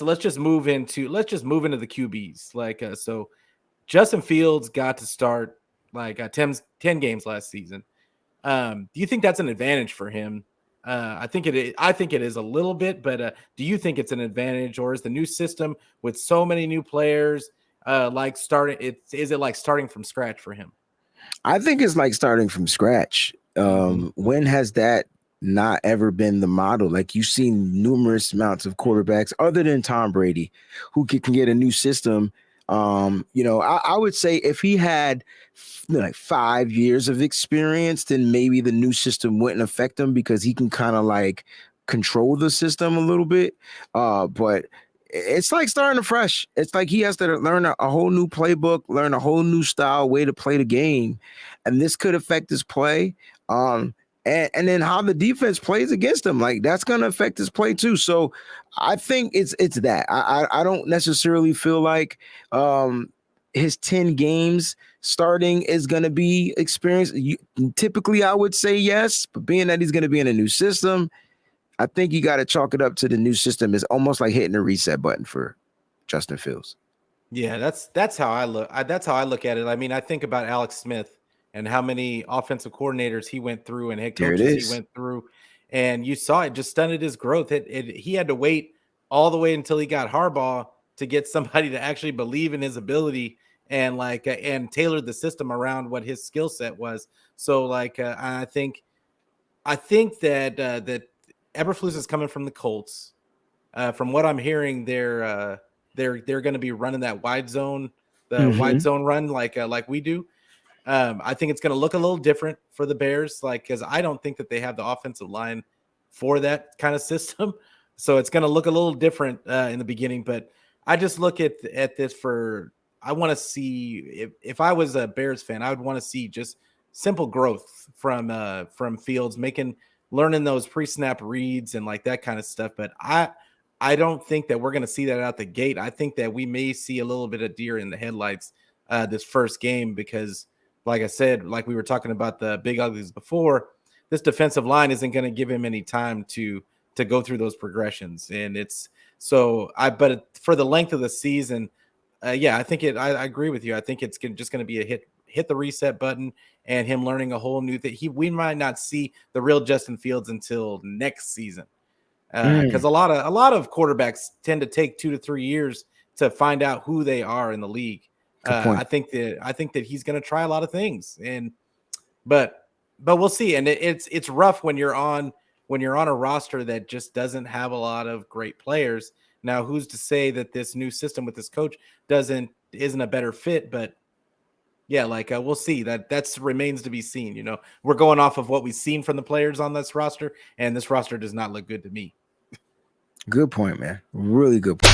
let's just move into the QBs. So Justin Fields got to start 10 games last season. Do you think that's an advantage for him? I think it is a little bit, but do you think it's an advantage, or is the new system with so many new players is it like starting from scratch for him? I think it's like starting from scratch. When has that not ever been the model? Like, you've seen numerous amounts of quarterbacks other than Tom Brady who can get a new system. I would say if he had like 5 years of experience, then maybe the new system wouldn't affect him because he can kind of like control the system a little bit. But it's like starting afresh. It's like he has to learn a whole new playbook, learn a whole new style, way to play the game. And this could affect his play. And then how the defense plays against him, like that's going to affect his play too. So I think it's that. I don't necessarily feel like his 10 games starting is going to be experienced. Typically, I would say yes, but being that he's going to be in a new system, I think you got to chalk it up to the new system. It's almost like hitting the reset button for Justin Fields. Yeah, that's how I look. That's how I look at it. I mean, I think about Alex Smith and how many offensive coordinators he went through and head coaches he went through, and you saw it just stunted his growth. He had to wait all the way until he got Harbaugh to get somebody to actually believe in his ability and and tailor the system around what his skill set was. So I think that Eberflus is coming from the Colts. From what I'm hearing, they're going to be running that wide zone, wide zone run like we do. I think it's going to look a little different for the Bears, because I don't think that they have the offensive line for that kind of system. So it's going to look a little different in the beginning. But I just look at this I want to see if I was a Bears fan, I would want to see just simple growth from Fields, learning those pre-snap reads and like that kind of stuff. But I don't think that we're going to see that out the gate. I think that we may see a little bit of deer in the headlights this first game because, like I said, like we were talking about the big uglies before, this defensive line isn't going to give him any time to go through those progressions. And but for the length of the season, I think I agree with you. I think it's just going to be a hit the reset button and him learning a whole new thing. We might not see the real Justin Fields until next season. Because a lot of quarterbacks tend to take 2 to 3 years to find out who they are in the league. I think that he's going to try a lot of things, but we'll see. And it's rough when you're on a roster that just doesn't have a lot of great players. Now, who's to say that this new system with this coach isn't a better fit? But yeah, we'll see. That's remains to be seen. We're going off of what we've seen from the players on this roster, and this roster does not look good to me. Good point, man. Really good point.